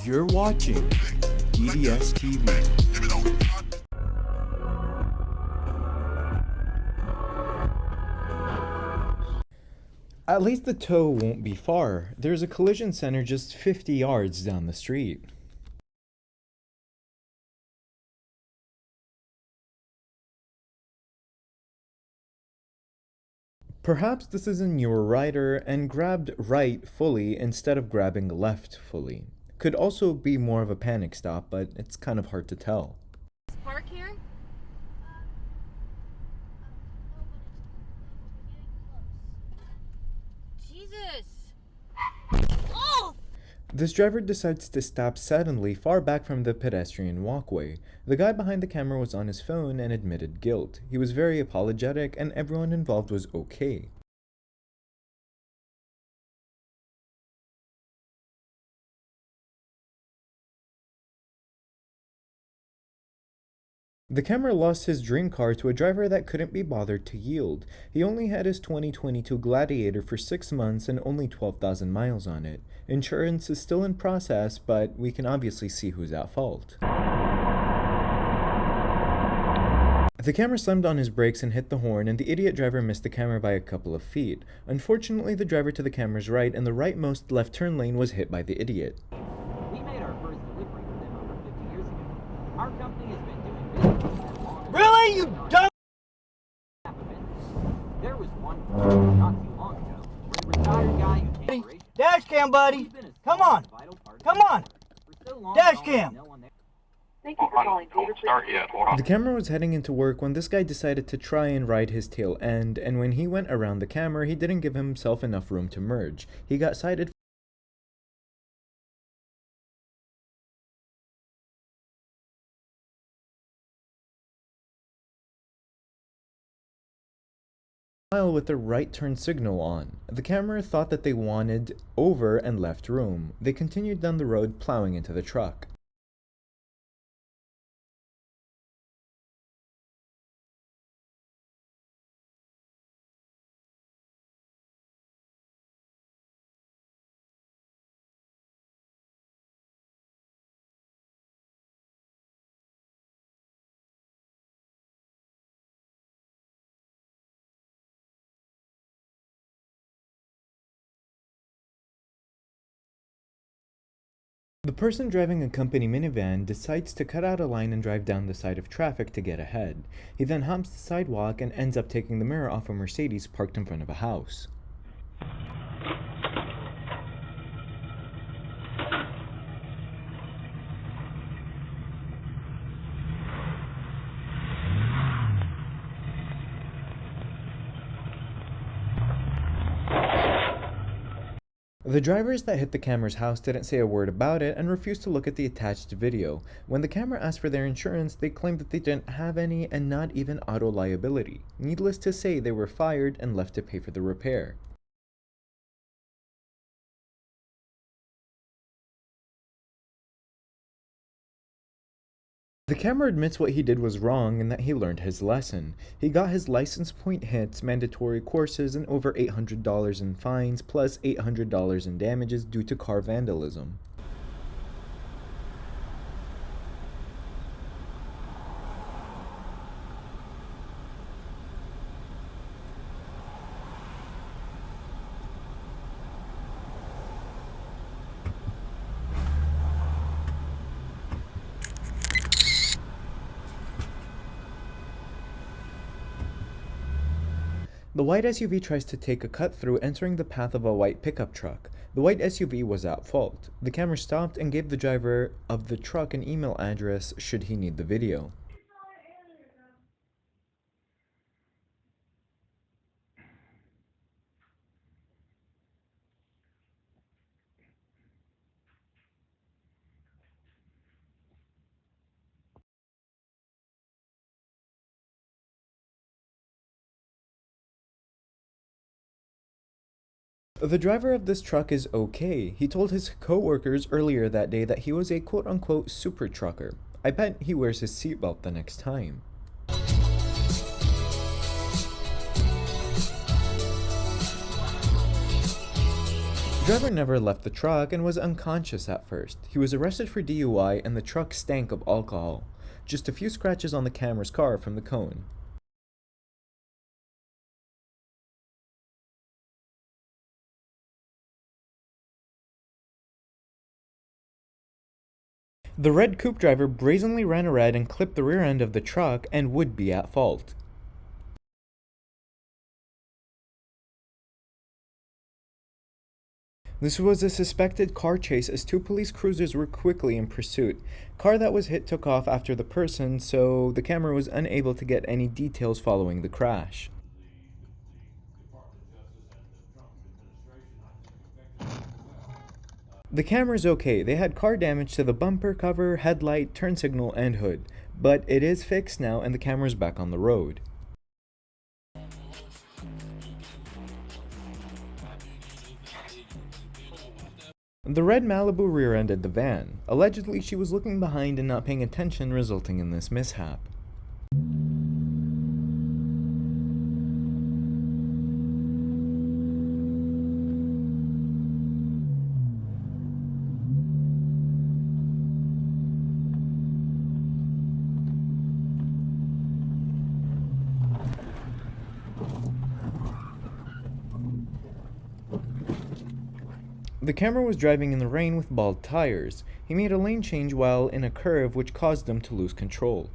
You're watching EDS TV. At least the tow won't be far. There's a collision center just 50 yards down the street. Perhaps this is a newer rider and grabbed right fully instead of grabbing left fully. Could also be more of a panic stop, but it's kind of hard to tell. Park here? Jesus! Oh! This driver decides to stop suddenly far back from the pedestrian walkway. The guy behind the camera was on his phone and admitted guilt. He was very apologetic and everyone involved was okay. The camera lost his dream car to a driver that couldn't be bothered to yield. He only had his 2022 Gladiator for 6 months and only 12,000 miles on it. Insurance is still in process, but we can obviously see who's at fault. The camera slammed on his brakes and hit the horn, and the idiot driver missed the camera by a couple of feet. Unfortunately, the driver to the camera's right and the rightmost left turn lane was hit by the idiot. We made our first delivery for them over 50 years ago. Our company has been doing business with them long. Really? You dumb. There was one not too long ago where a retired guy who came for Dash cam, buddy. Come on. Come on. Dash cam. Thank you for calling. Start yet. Hold on. The camera was heading into work when this guy decided to try and ride his tail end, and when he went around the camera, he didn't give himself enough room to merge. He got cited with the right turn signal on. The camera thought that they wanted over and left room. They continued down the road, plowing into the truck. The person driving a company minivan decides to cut out a line and drive down the side of traffic to get ahead. He then humps the sidewalk and ends up taking the mirror off a Mercedes parked in front of a house. The drivers that hit the camera's house didn't say a word about it and refused to look at the attached video. When the camera asked for their insurance, they claimed that they didn't have any and not even auto liability. Needless to say, they were fired and left to pay for the repair. The camera admits what he did was wrong and that he learned his lesson. He got his license point hits, mandatory courses, and over $800 in fines, plus $800 in damages due to car vandalism. The white SUV tries to take a cut through, entering the path of a white pickup truck. The white SUV was at fault. The camera stopped and gave the driver of the truck an email address should he need the video. The driver of this truck is okay. He told his co-workers earlier that day that he was a quote-unquote super trucker. I bet he wears his seatbelt the next time. The driver never left the truck and was unconscious at first. He was arrested for DUI and the truck stank of alcohol. Just a few scratches on the camera's car from the cone. The red coupe driver brazenly ran a red and clipped the rear end of the truck and would be at fault. This was a suspected car chase as two police cruisers were quickly in pursuit. Car that was hit took off after the person, so the camera was unable to get any details following the crash. The camera's okay. They had car damage to the bumper cover, headlight, turn signal, and hood. But it is fixed now and the camera's back on the road. The red Malibu rear-ended the van. Allegedly, she was looking behind and not paying attention, resulting in this mishap. The camera was driving in the rain with bald tires. He made a lane change while in a curve which caused them to lose control.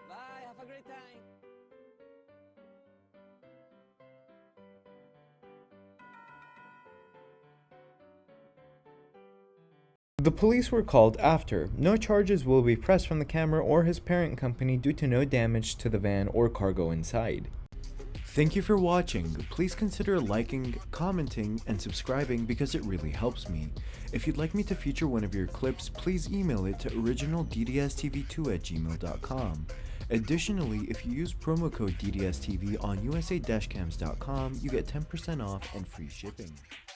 Bye, have a great time. The police were called after. No charges will be pressed from the camera or his parent company due to no damage to the van or cargo inside. Thank you for watching. Please consider liking, commenting, and subscribing because it really helps me. If you'd like me to feature one of your clips, please email it to originalddstv2@gmail.com. Additionally, if you use promo code DDSTV on USA-cams.com, you get 10% off and free shipping.